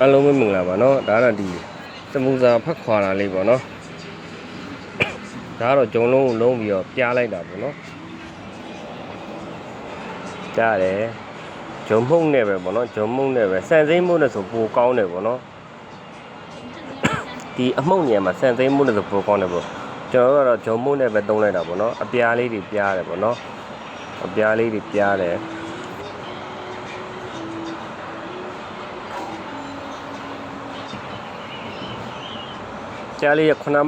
အားလုံးပဲမင်္ဂလာပါနော်ဒါကတော့ဒီစမူစာဖက်ခွာတာလေးပေါ့နော်ဒါကတော့ဂျုံလုံးကိုလုံးပြီးတော့ပြားလိုက်တာပေါ့နော်ကြားတယ်ဂျုံမှုန့်နဲ့ပဲပေါ့နော်ဂျုံမှုန့်နဲ့ပဲစံစိမ့်မှုန့်နဲ့ဆိုပိုကောင်းတယ်ပေါ့နော်ဒီအမှုန့်ညံမှာစံစိမ့်မှုန့်နဲ့ဆိုပိုကောင်းတယ်ပေါ့ကျွန်တော်တို့ကတော့ဂျုံမှုန့်နဲ့ပဲသုံးလိုက်တာပေါ့နော်အပြားလေးတွေပြားတယ်ပေါ့နော်အပြားလေးတွေပြားတယ်ကြားလေး9လက်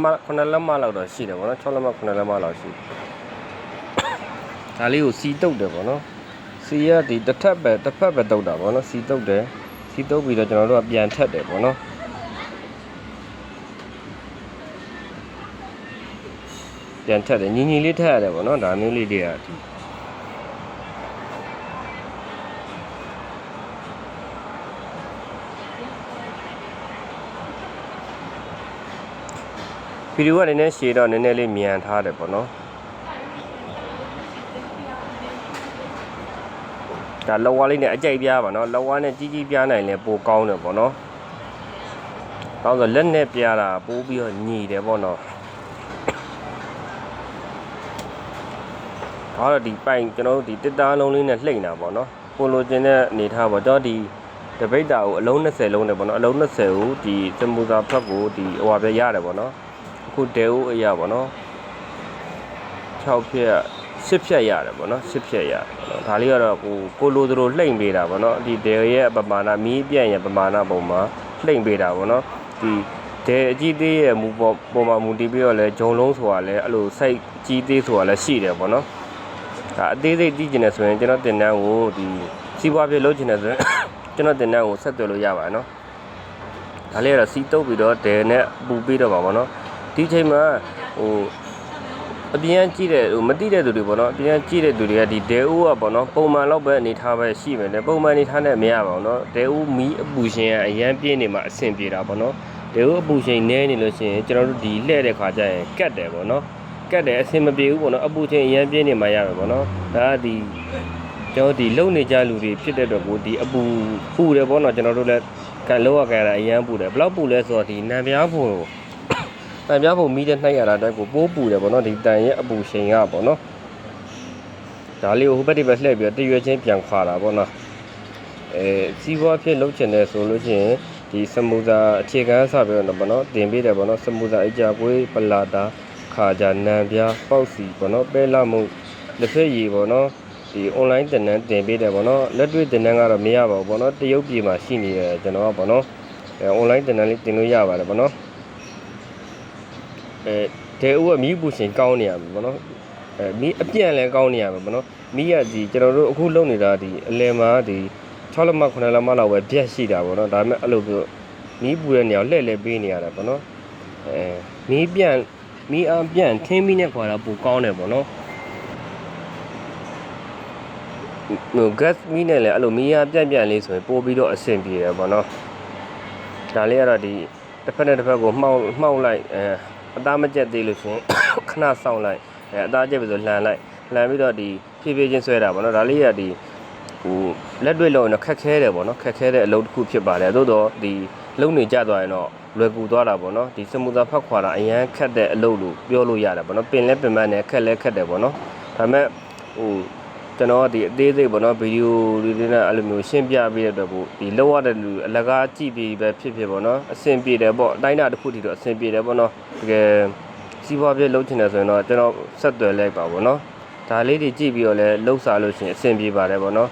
မလောက်တော့ရှိတယ်ပေါ့နော်6လက်မ9လက်မလောက်ရှိဒါလေးကိုစီတုတ်တယ်ပေါ့နော်စီရဒီတစ်ဖက်ပဲတုတ်တာပေါ့နော်စီတုတ်တယ်စီတုတ်ပြီးတော့ကျွန်တော်တို့ကပြန်ထက်တယ်ပေါ့နော်ပြန်ထက်တယ်ညီလေးထက်ရတယ်ပေါ့နော်ဒါမျိုးလေးတွေကဒီဗီဒီယိုကနည်းနည်းရှည်တော့နည်းနည်းလေးမြန်ထားတယ်ပေါ့နော်ဒါလောဝါးလေးနဲ့အကြိုက်ပြားပါနော်လောဝါးနဲ့ကြီးပြားနိုင်လဲပိုကောင်းတယ်ပေါ့နော်။နောက်ဆိုလက်နဲ့ပြားတာပိုးပြီးတော့ညီတယ်ပေါ့နော်။ဒါတော့ဒီပိုင်ကျွန်တော်တို့ဒီတစ်သားလုံးလေးနဲ့လှိမ့်တာပေါ့နော်။ပိုလိုချင်တဲ့အနေထားပေါ့ကျွန်တော်ဒီတပိတ်တာကိုအလုံး20လုံးနဲ့ပေါ့နော်အလုံး20ကိုဒီစမူစာဖက်ကိုဒီဟိုပါပြရတယ်ပေါ့နော်။အခုဒဲဦးအရာပေါ့နော်။6ဖြက်10ဖြက်ရတယ်ပေါ့နော်10ဖြက်ရတယ်ပေါ့နော်ဒါလေးကတော့ကိုလိုသလိုလှိမ့်ပေးတာပေါ့နော်ဒီဒဲရဲ့ပမာဏမီးပြန့်ရဲ့ပမာဏပုံမှာလှိမ့်ပေးတာပေါ့နော်ဒီဒဲအကြီးသေးရဲ့မူပေါ်မှာမူတည်ပြီးတော့လဲဂျုံလုံးဆိုတာလဲအဲ့လိုစိုက်ကြီးသေးဆိုတာလဲရှိတယ်ပေါ့နော်ဒါအသေးစိတ်သိကျင်တယ်ဆိုရင်ကျွန်တော်တင်တန်းကိုဒီစီးပွားပြလုပ်ကျင်တယ်ဆိုရင်ကျွန်တော်တင်တန်းကိုဆက်သွယ်လို့ရပါတယ်နော်ဒါလေးကတော့စီးတုပ်ပြီးတော့ဒဲနဲ့ပူပြီးတော့ပါပေါ့နော်ဒီချိန်မှာအပြင်ကြည့်တဲ့မတိတဲ့သူတွေပေါ့နော်အပြင်ကြည့်တဲ့သူတွေကဒီဒဲဦးကပေါ့နော်ပုံမှန်တော့ပဲအနေထားပဲရှိမယ်လေပုံမှန်အနေထားနဲ့မရပါဘူးနော်ဒဲဦးမီးအပူရှင်ကအရန်ပြင်းနေမှာအဆင်ပြေတာပေါ့နော်ဒဲဦးအပူရှင်နဲနေလို့ရှိရင်ကျွန်တော်တို့ဒီလှဲ့တဲ့ခါကျရင်ကတ်တယ်ပေါ့နော်ကတ်တယ်အဆင်မပြေဘူးပေါ့နော်အပူရှင်အရန်ပြင်းနေမှာရမယ်ပေါ့နော်ဒါကဒီကျွန်တော်ဒီလုံနေကြလူတွေဖြစ်တဲ့တော့ကိုဒီအပူပူတယ်ပေါ့နော်ကျွန်တော်တို့လည်းကန်လောက်ရကြတာအရန်ပူတယ်ဘယ်လောက်ပူလဲဆိုတော့ဒီနံပြားဖို့တန်ပြားဖို့မီးတဲ့နှိုက်ရတာအတွက်ကိုပိုးပူတယ်ပေါ့နော်ဒီတန်ရဲ့အပူချိန်ကပေါ့နော်ဒါလေးကိုဟိုဘက်ဒီဘက်လှည့်ပြီးတော့တရွယ်ချင်းပြန်ခွာတာပေါ့နော်စီးပွားဖြစ်လုပ်ချင်တယ်ဆိုလို့ရှိရင်ဒီစမူစာအခြေခံစပြီးတော့ပေါ့နော်တင်ပေးတယ်ပေါ့နော်စမူစာအကြပွေးပလာတာခါကြနံပြားပေါက်စီပေါ့နော်ပဲလာမှုလက်ဖက်ရည်ပေါ့နော်ဒီ online တင်နန်းတင်ပေးတယ်ပေါ့နော်လက်တွေ့တင်နန်းကတော့မရပါဘူးပေါ့နော်တရုတ်ပြည်မှာရှိနေတယ်ကျွန်တော်ကပေါ့နော်online တင်နန်းလေးတင်လို့ရပါတယ်ပေါ့နော်ဒဲဦးကမီးပူရှင်ကောင်းနေရပြီပေါ့နော်မီးအပြန့်လဲကောင်းနေရပြီပေါ့နော်မီးကဒီကျွန်တော်တို့အခုလုံနေတာဒီအလယ်မှာဒီ6လက်မ9လက်မလောက်ပဲပြက်ရှိတာပေါ့နော်ဒါပေမဲ့အဲ့လိုမျိုးမီးပူတဲ့နေရာလှည့်လဲပေးနေရတာပေါ့နော်မီးအားပြန့်ထင်းမီးနဲ့ခွာတာပိုကောင်းတယ်ပေါ့နော်ဟို gas မီးနဲ့လည်းအဲ့လိုမီးအားပြန့်လေးဆိုရင်ပို့ပြီးတော့အဆင်ပြေတယ်ပေါ့နော်ဒါလေးကတော့ဒီတစ်ဖက်နဲ့တစ်ဖက်ကိုမှောက်လိုက်အသားမကျက်သေးလို့ဆိုရင်ခဏစောင့်လိုက်အသားကျက်ပြီဆိုလှန်ပြီးတော့ဒီဖြည်းဖြည်းချင်းဆွဲတာပေါ့နော်ဒါလေးကဒီဟိုလက်တွေ့လုံးတော့ခက်ခဲတယ်ပေါ့နော်ခက်ခဲတဲ့အလုပ်တစ်ခုဖြစ်ပါတယ်သို့တော့ဒီလုံနေကြသွားရင်တော့လွယ်ကူသွားတာပေါ့နော်ဒီစမူစာဖက်ခွာတာအရန်ခက်တဲ့အလုပ်လို့ပြောလို့ရတယ်ပေါ့နော်ပင်လဲပင်မနဲ့ခက်လဲခက်တယ်ပေါ့နော်ဒါပေမဲ့ဟိုကျွန်တော်ဒီအသေးစိတ်ပေါ့နော်ဗီဒီယိုတွေနဲ့အဲ့လိုမျိုးရှင်းပြပေးတဲ့အတွက်ကိုဒီလောက်ရတဲ့လူအလကားကြည့်ပြီးပဲဖြစ်ပေါ့နော်အဆင်ပြေတယ်ပေါ့အတိုင်းအတာတစ်ခုတည်းတော့အဆင်ပြေတယ်ပေါ့နော်တကယ်စီးပွားပြလုပ်ချင်တယ်ဆိုရင်တော့ကျွန်တော်ဆက်သွယ်လိုက်ပါပေါ့နော်ဒါလေးတွေကြည့်ပြီးတော့လည်းလှုပ်ရှားလို့ရှိရင်အဆင်ပြေပါတယ်ပေါ့နော်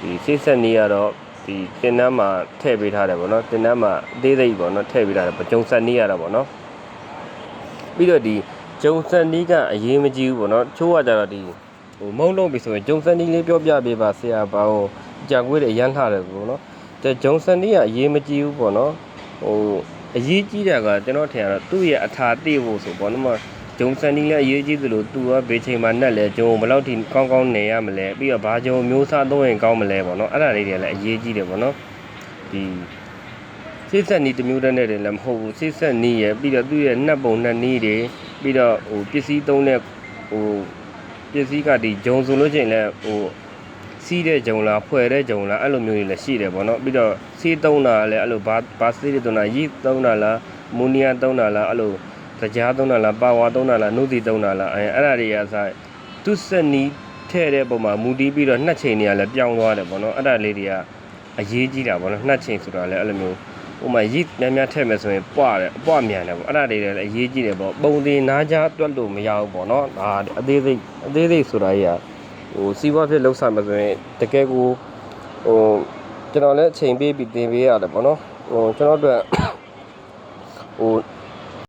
ဒီစိတ်ဆက်နည်းကတော့ဒီတင်တန်းမှာထည့်ပေးထားတယ်ပေါ့နော်တင်တန်းမှာအသေးစိတ်ပေါ့နော်ထည့်ပေးထားတယ်ဂျုံဆက်နည်းရတာပေါ့နော်ပြီးတော့ဒီဂျုံဆက်နည်းကအရေးမကြီးဘူးပေါ့နော်ချိုးရကြတော့ဒီမုံလုံးပြီဆိုရင်ဂျုံစန်နီလေးပြောပြပေးပါဆရာပါဟိုကြာကွေးတွေရမ်းထားတယ်ပေါ့နော်ဂျုံစန်နီကအရေးမကြီးဘူးပေါ့နော်ဟိုအရေးကြီးတာကကျွန်တော်ထင်ရတော့သူ့ရဲ့အထာတိဖို့ဆိုပေါ့နော်ဂျုံစန်နီလည်းအရေးကြီးသလိုသူကဘေးချိန်မှာနှက်လဲဂျုံဘယ်လောက်ထိကောင်းကောင်းနေရမလဲပြီးတော့ဘာဂျုံမျိုးစားသုံးရင်ကောင်းမလဲပေါ့နော်အဲ့ဒါလေးတွေလည်းအရေးကြီးတယ်ပေါ့နော်ဒီစိတ်ဆက်နီးတစ်မျိုးတည်းနဲ့လည်းမဟုတ်ဘူးစိတ်ဆက်နီးရပြီးတော့သူ့ရဲ့နှက်ပုံနှက်နီးတွေပြီးတော့ဟိုပစ္စည်းသုံးတဲ့ဟိုပစ္စည်းကဒီဂျုံဆိုလို့ချင်းလဲဟို စီးတဲ့ဂျုံလားဖွဲ့တဲ့ဂျုံလားအဲ့လိုမျိုးတွေလည်းရှိတယ်ပေါ့နော်ပြီးတော့စီးသုံးတာလည်းအဲ့လိုဘာစီးတွေသုံးတာရီသုံးတာလားမူနီယာသုံးတာလားအဲ့လိုကြားသုံးတာလားပါဝါသုံးတာလားနှုတ်စီသုံးတာလားအဲ့ဒါတွေကစားသူစက်နီးထဲ့တဲ့ပုံမှာမူတီးပြီးတော့နှစ်ချိန်တွေကလည်းပြောင်းသွားတယ်ပေါ့နော်အဲ့ဒါလေးတွေကအရေးကြီးတာပေါ့နော်နှစ်ချိန်ဆိုတာလည်းအဲ့လိုမျိုးဥမာရီများများထည့်မယ်ဆိုရင်ပွားတယ်အပွားမြန်တယ်ပေါ့အဲ့ဒါတွေလည်းအရေးကြီးတယ်ပေါ့ပုံတင်နားကြားတွက်လို့မရဘူးပေါ့နော်ဒါအသေးစိတ်ဆိုတာကြီးဟိုစီးပွားဖြစ်လှုပ်ဆောင်မှာဆိုရင်တကယ်ကိုဟိုကျွန်တော်လည်းအချိန်ပေးပြီးတင်ပေးရတယ်ပေါ့နော်ဟိုကျွန်တော်တို့ဟို